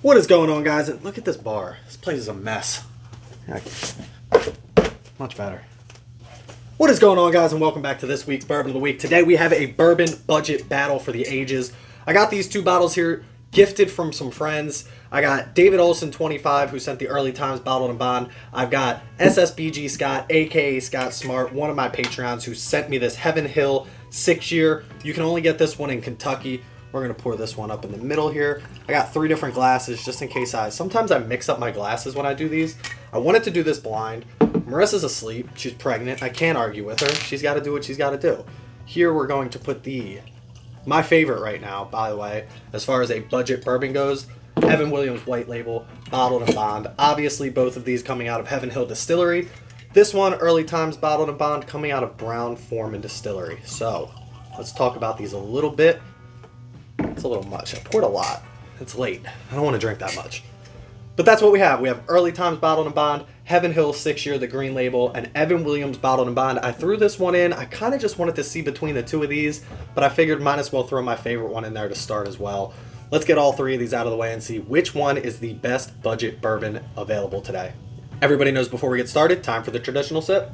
What is going on, guys? And look at this bar. This place is a mess. Much better. What is going on, guys, and welcome back to this week's Bourbon of the Week. Today we have a bourbon budget battle for the ages. I got these two bottles here gifted from some friends. I got David Olson 25, who sent the Early Times Bottled and Bond. I've got SSBG Scott, aka Scott Smart, one of my Patreons, who sent me this Heaven Hill 6-year. You can only get this one in Kentucky. We're going to pour this one up in the middle here. I got 3 different glasses just in case sometimes I mix up my glasses when I do these. I wanted to do this blind. Marissa's asleep. She's pregnant. I can't argue with her. She's got to do what she's got to do. Here we're going to put my favorite right now, by the way, as far as a budget bourbon goes, Evan Williams White Label, Bottled and Bond. Obviously, both of these coming out of Heaven Hill Distillery. This one, Early Times Bottled and Bond, coming out of Brown Foreman Distillery. So, let's talk about these a little bit. It's a little much. I poured a lot. It's late. I don't want to drink that much. But that's what we have. We have Early Times Bottled and Bond, Heaven Hill 6-year, the green label, and Evan Williams Bottled and Bond. I threw this one in. I kind of just wanted to see between the two of these, but I figured might as well throw my favorite one in there to start as well. Let's get all 3 of these out of the way and see which one is the best budget bourbon available today. Everybody knows before we get started, time for the traditional sip.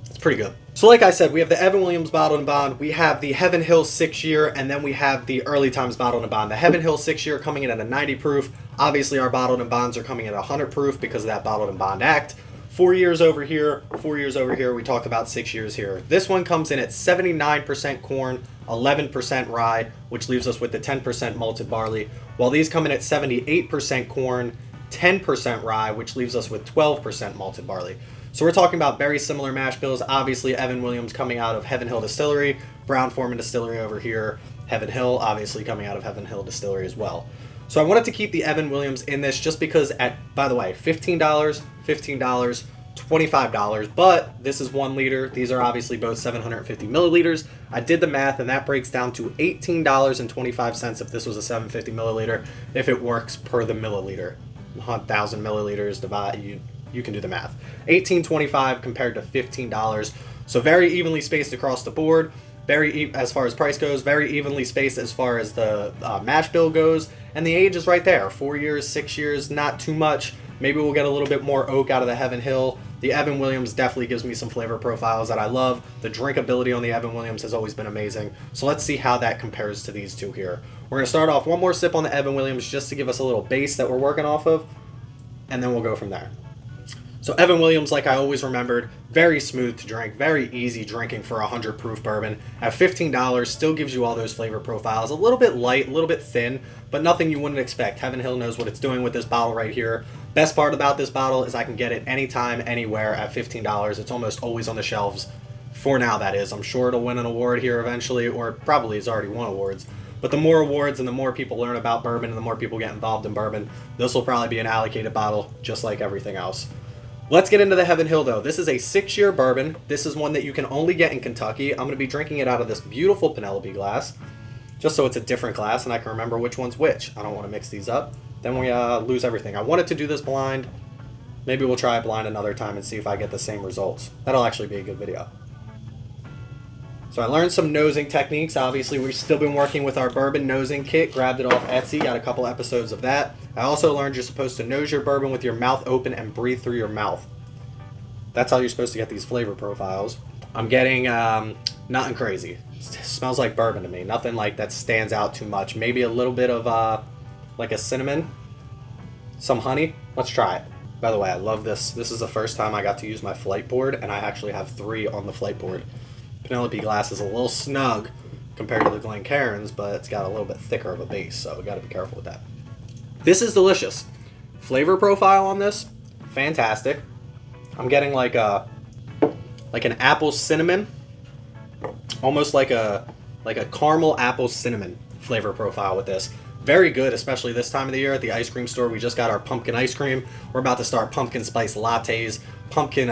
It's pretty good. So like I said, we have the Evan Williams Bottled and Bond, we have the Heaven Hill 6-year, and then we have the Early Times Bottled and Bond. The Heaven Hill 6-year coming in at a 90 proof. Obviously our Bottled and Bonds are coming in at 100 proof because of that Bottled and Bond Act. 4 years over here, 4 years over here, we talked about 6 years here. This one comes in at 79% corn, 11% rye, which leaves us with the 10% malted barley, while these come in at 78% corn, 10% rye, which leaves us with 12% malted barley. So we're talking about very similar mash bills. Obviously, Evan Williams coming out of Heaven Hill Distillery, Brown Foreman Distillery over here, Heaven Hill, obviously coming out of Heaven Hill Distillery as well. So I wanted to keep the Evan Williams in this just because by the way, $15, $15, $25, but this is 1 liter. These are obviously both 750 milliliters. I did the math and that breaks down to $18.25 if this was a 750 milliliter, if it works per the milliliter. 1,000 milliliters divide, you can do the math. $18.25 compared to $15. So very evenly spaced across the board. As far as price goes, very evenly spaced as far as the mash bill goes. And the age is right there. 4 years, 6 years, not too much. Maybe we'll get a little bit more oak out of the Heaven Hill. The Evan Williams definitely gives me some flavor profiles that I love. The drinkability on the Evan Williams has always been amazing. So let's see how that compares to these two here. We're going to start off one more sip on the Evan Williams just to give us a little base that we're working off of. And then we'll go from there. So Evan Williams, like I always remembered, very smooth to drink, very easy drinking for a 100 proof bourbon. At $15, still gives you all those flavor profiles. A little bit light, a little bit thin, but nothing you wouldn't expect. Heaven Hill knows what it's doing with this bottle right here. Best part about this bottle is I can get it anytime, anywhere at $15. It's almost always on the shelves. For now, that is. I'm sure it'll win an award here eventually, or probably it's already won awards. But the more awards and the more people learn about bourbon and the more people get involved in bourbon, this will probably be an allocated bottle, just like everything else. Let's get into the Heaven Hill, though. This is a 6-year bourbon. This is one that you can only get in Kentucky. I'm going to be drinking it out of this beautiful Penelope glass, just so it's a different glass and I can remember which one's which. I don't want to mix these up. Then we lose everything. I wanted to do this blind. Maybe we'll try it blind another time and see if I get the same results. That'll actually be a good video. So I learned some nosing techniques. Obviously, we've still been working with our bourbon nosing kit. Grabbed it off Etsy. Got a couple episodes of that. I also learned you're supposed to nose your bourbon with your mouth open and breathe through your mouth. That's how you're supposed to get these flavor profiles. I'm getting nothing crazy. It smells like bourbon to me. Nothing like that stands out too much. Maybe a little bit of like a cinnamon. Some honey. Let's try it. By the way, I love this. This is the first time I got to use my flight board, and I actually have 3 on the flight board. Penelope glass is a little snug compared to the Glencairns, but it's got a little bit thicker of a base, so we got to be careful with that. This is delicious. Flavor profile on this, fantastic. I'm getting like an apple cinnamon, almost like a caramel apple cinnamon flavor profile with this. Very good, especially this time of the year at the ice cream store. We just got our pumpkin ice cream. We're about to start pumpkin spice lattes, pumpkin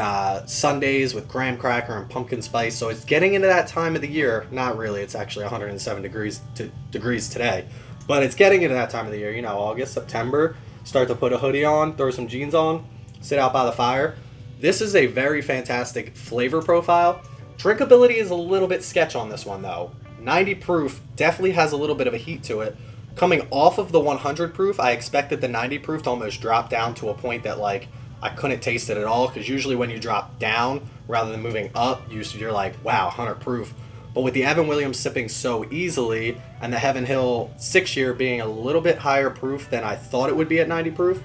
sundaes with graham cracker and pumpkin spice. So it's getting into that time of the year. Not really. It's actually 107 degrees today. But it's getting into that time of the year. You know, August, September. Start to put a hoodie on, throw some jeans on, sit out by the fire. This is a very fantastic flavor profile. Drinkability is a little bit sketch on this one, though. 90 proof definitely has a little bit of a heat to it. Coming off of the 100 proof, I expected the 90 proof to almost drop down to a point that like I couldn't taste it at all, because usually when you drop down rather than moving up, you're like, wow, 100 proof. But with the Evan Williams sipping so easily, and the Heaven Hill 6-year being a little bit higher proof than I thought it would be at 90 proof,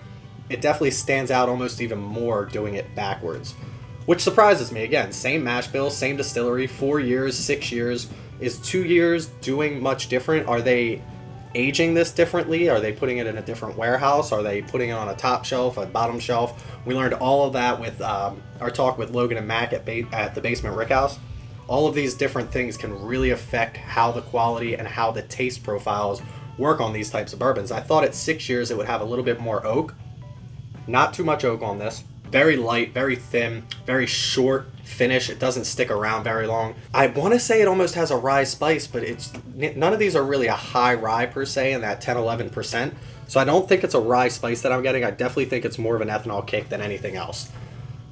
it definitely stands out almost even more doing it backwards. Which surprises me. Again, same mash bill, same distillery, 4 years, 6 years. Is 2 years doing much different? Are they aging this differently? Are they putting it in a different warehouse? Are they putting it on a top shelf, a bottom shelf? We learned all of that with our talk with Logan and Mac at the Basement Rickhouse. All of these different things can really affect how the quality and how the taste profiles work on these types of bourbons. I thought at 6 years it would have a little bit more oak. Not too much oak on this. Very light, very thin, very short finish. It doesn't stick around very long. I want to say it almost has a rye spice, but none of these are really a high rye per se in that 10-11%. So I don't think it's a rye spice that I'm getting. I definitely think it's more of an ethanol kick than anything else.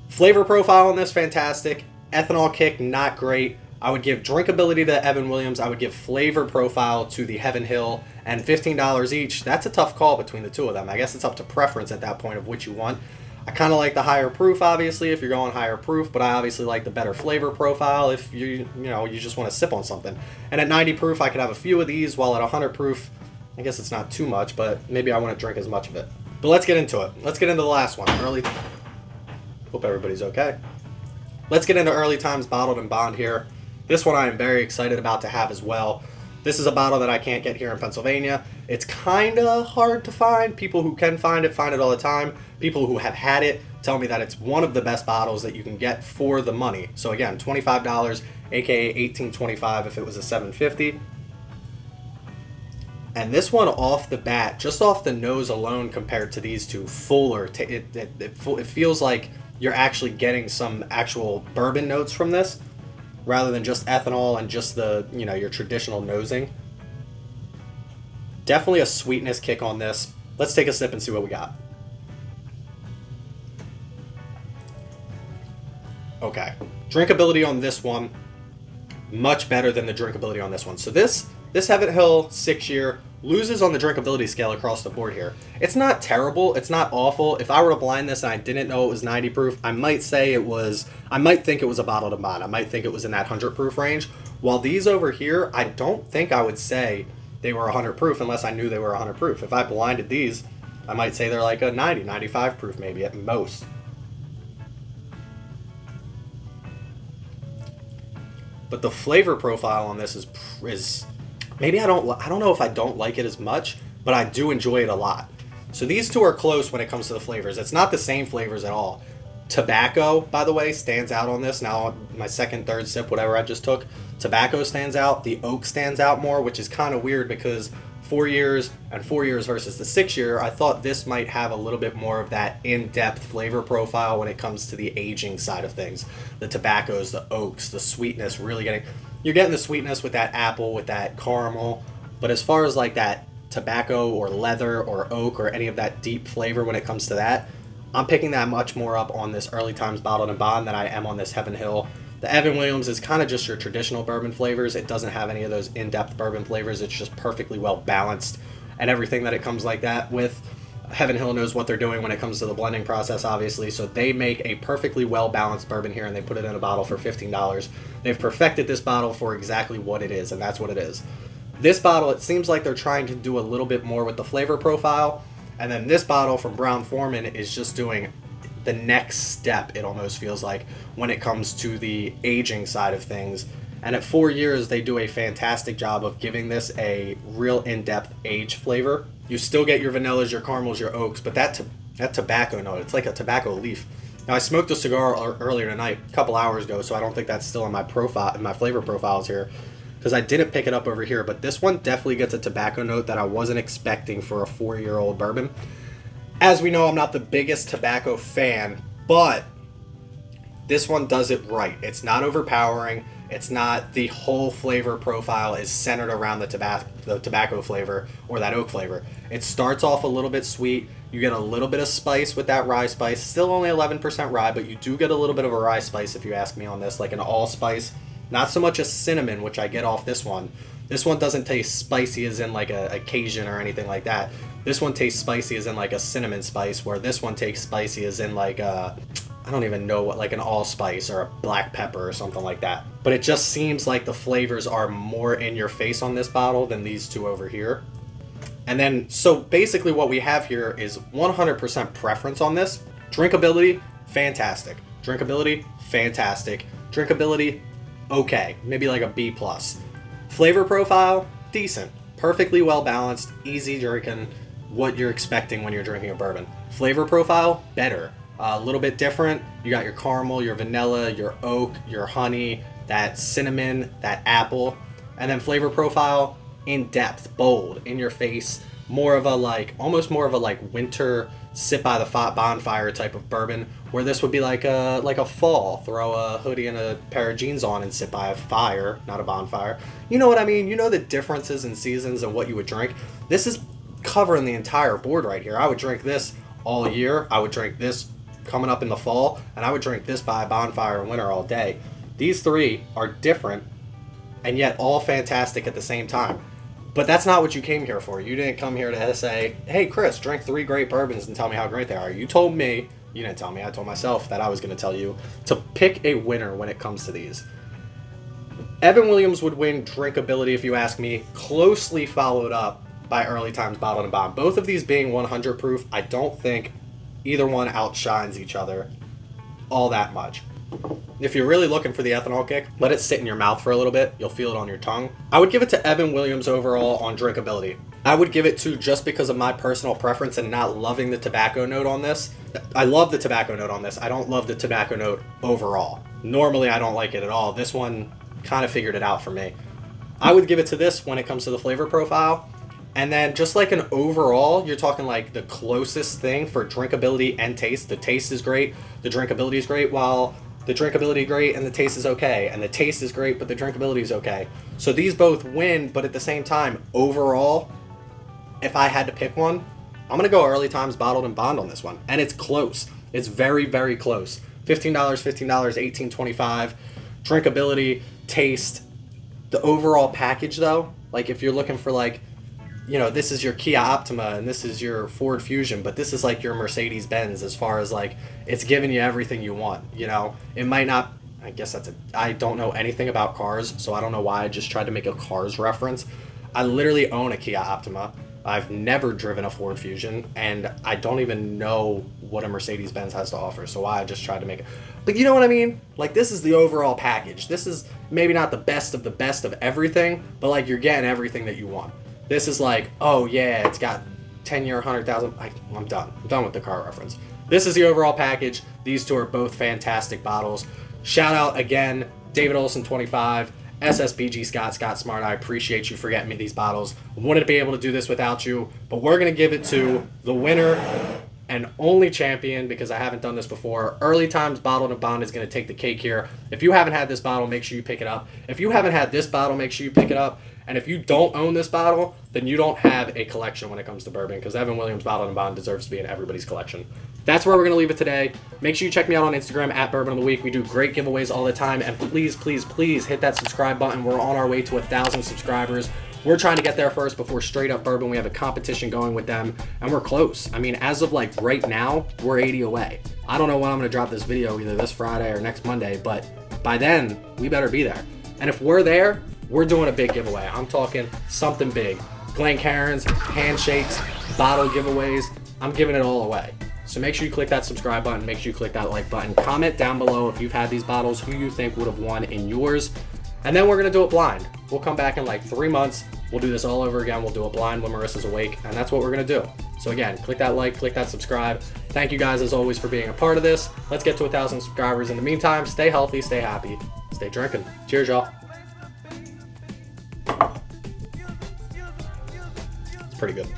Flavor profile on this, fantastic. Ethanol kick, not great. I would give drinkability to Evan Williams. I would give flavor profile to the Heaven Hill, and $15 each. That's a tough call between the two of them. I guess it's up to preference at that point of which you want. I kind of like the higher proof, obviously, if you're going higher proof, but I obviously like the better flavor profile if you just want to sip on something. And at 90 proof, I could have a few of these, while at 100 proof, I guess it's not too much, but maybe I want to drink as much of it. But let's get into it. Let's get into the last one. Hope everybody's okay. Let's get into Early Times Bottled and Bond here. This one I am very excited about to have as well. This is a bottle that I can't get here in Pennsylvania. It's kind of hard to find. People who can find it all the time. People who have had it tell me that it's one of the best bottles that you can get for the money. So again, $25, aka $18.25 if it was a $7.50. And this one off the bat, just off the nose alone compared to these two, fuller. It feels like you're actually getting some actual bourbon notes from this, rather than just ethanol and just the, your traditional nosing. Definitely a sweetness kick on this. Let's take a sip and see what we got. Okay. Drinkability on this one, much better than the drinkability on this one. So this Heaven Hill 6-year loses on the drinkability scale across the board here. It's not terrible. It's not awful. If I were to blind this and I didn't know it was 90 proof, I might think it was a bottled and bond. I might think it was in that 100 proof range. While these over here, I don't think I would say they were 100 proof unless I knew they were 100 proof. If I blinded these, I might say they're like a 90, 95 proof maybe at most. But the flavor profile on this is maybe I don't know if I don't like it as much, but I do enjoy it a lot. So these two are close when it comes to the flavors. It's not the same flavors at all. Tobacco, by the way, stands out on this. Now, my second, third sip, whatever I just took, tobacco stands out. The oak stands out more, which is kind of weird because 4 years and 4 years versus the 6-year, I thought this might have a little bit more of that in-depth flavor profile when it comes to the aging side of things. The tobaccos, the oaks, the sweetness, you're getting the sweetness with that apple, with that caramel. But as far as like that tobacco or leather or oak or any of that deep flavor when it comes to that, I'm picking that much more up on this Early Times Bottled and Bond than I am on this Heaven Hill. The Evan Williams is kind of just your traditional bourbon flavors. It doesn't have any of those in-depth bourbon flavors. It's just perfectly well balanced and everything that it comes like that with. Heaven Hill knows what they're doing when it comes to the blending process, obviously. So they make a perfectly well-balanced bourbon here, and they put it in a bottle for $15. They've perfected this bottle for exactly what it is, and that's what it is. This bottle, it seems like they're trying to do a little bit more with the flavor profile. And then this bottle from Brown Foreman is just doing the next step, it almost feels like, when it comes to the aging side of things. And at 4 years, they do a fantastic job of giving this a real in-depth age flavor. You still get your vanillas, your caramels, your oaks, but that tobacco note, it's like a tobacco leaf. Now, I smoked a cigar earlier tonight, a couple hours ago, so I don't think that's still in my profile, in my flavor profiles here, because I didn't pick it up over here. But this one definitely gets a tobacco note that I wasn't expecting for a 4-year-old bourbon. As we know, I'm not the biggest tobacco fan, but this one does it right. It's not overpowering. It's not the whole flavor profile is centered around the tobacco flavor or that oak flavor. It starts off a little bit sweet. You get a little bit of spice with that rye spice. Still only 11% rye, but you do get a little bit of a rye spice if you ask me on this, like an allspice. Not so much a cinnamon, which I get off this one, This one doesn't taste spicy as in like a Cajun or anything like that. This one tastes spicy as in like a cinnamon spice, where this one tastes spicy as in like a, I don't even know what, like an allspice or a black pepper or something like that. But it just seems like the flavors are more in your face on this bottle than these two over here. And then, so basically what we have here is 100% preference on this. Drinkability, fantastic. Drinkability, fantastic. Drinkability, okay. Maybe like a B+. Flavor profile, decent. Perfectly well balanced, easy drinking, what you're expecting when you're drinking a bourbon. Flavor profile, better. A little bit different. You got your caramel, your vanilla, your oak, your honey, that cinnamon, that apple. And then flavor profile, in depth, bold, in your face, more of a like, almost more of a like winter sit by the bonfire type of bourbon, where this would be like a fall, throw a hoodie and a pair of jeans on and sit by a fire, not a bonfire. You know what I mean? You know the differences in seasons and what you would drink. This is covering the entire board right here. I would drink this all year. I would drink this coming up in the fall, and I would drink this by a bonfire in winter all day. These three are different and yet all fantastic at the same time. But that's not what you came here for. You didn't come here to say, hey, Chris, drink 3 great bourbons and tell me how great they are. You told me, you didn't tell me, I told myself that I was going to tell you to pick a winner when it comes to these. Evan Williams would win drinkability, if you ask me, closely followed up by Early Times Bottled and Bond. Both of these being 100 proof, I don't think either one outshines each other all that much. If you're really looking for the ethanol kick, let it sit in your mouth for a little bit. You'll feel it on your tongue. I would give it to Evan Williams overall on drinkability. I would give it to just because of my personal preference and not loving the tobacco note on this. I love the tobacco note on this. I don't love the tobacco note overall. Normally, I don't like it at all. This one kind of figured it out for me. I would give it to this when it comes to the flavor profile. And then just like an overall, you're talking like the closest thing for drinkability and taste. The taste is great. The drinkability is great, while the drinkability is great and the taste is okay. And the taste is great, but the drinkability is okay. So these both win, but at the same time, overall, if I had to pick one, I'm going to go Early Times Bottled and Bond on this one. And it's close. It's very, very close. $15, $18.25. Drinkability, taste. The overall package, though, like if you're looking for like, you know, this is your Kia Optima and this is your Ford Fusion, but this is like your Mercedes Benz as far as like it's giving you everything you want. You know, it might not, I guess I don't know anything about cars, so I don't know why I just tried to make a cars reference. I literally own a Kia Optima. I've never driven a Ford Fusion, and I don't even know what a Mercedes Benz has to offer, so I just tried to make it. But you know what I mean? Like, this is the overall package. This is maybe not the best of everything, but like you're getting everything that you want. This is like, oh yeah, it's got 10-year, 100,000. I'm done. I'm done with the car reference. This is the overall package. These two are both fantastic bottles. Shout out again, David Olson 25, SSBG Scott Smart. I appreciate you for getting me these bottles. I wouldn't be able to do this without you, but we're going to give it to the winner and only champion, because I haven't done this before. Early Times Bottled and Bond is going to take the cake here. If you haven't had this bottle, make sure you pick it up. If you haven't had this bottle, make sure you pick it up. And if you don't own this bottle, then you don't have a collection when it comes to bourbon, because Evan Williams Bottled and Bond deserves to be in everybody's collection. That's where we're going to leave it today. Make sure you check me out on Instagram at Bourbon of the Week. We do great giveaways all the time. And please, please, please hit that subscribe button. We're on our way to 1,000 subscribers. We're trying to get there first before Straight Up Bourbon. We have a competition going with them, and we're close. I mean, as of like right now, we're 80 away. I don't know when I'm going to drop this video, either this Friday or next Monday, but by then, we better be there. And if we're there, we're doing a big giveaway. I'm talking something big. Glencairns, handshakes, bottle giveaways. I'm giving it all away. So make sure you click that subscribe button. Make sure you click that like button. Comment down below if you've had these bottles, who you think would have won in yours. And then we're going to do it blind. We'll come back in like 3 months. We'll do this all over again. We'll do it blind when Marissa's awake. And that's what we're going to do. So again, click that like, click that subscribe. Thank you guys as always for being a part of this. Let's get to 1,000 subscribers. In the meantime, stay healthy, stay happy, stay drinking. Cheers, y'all. It's pretty good.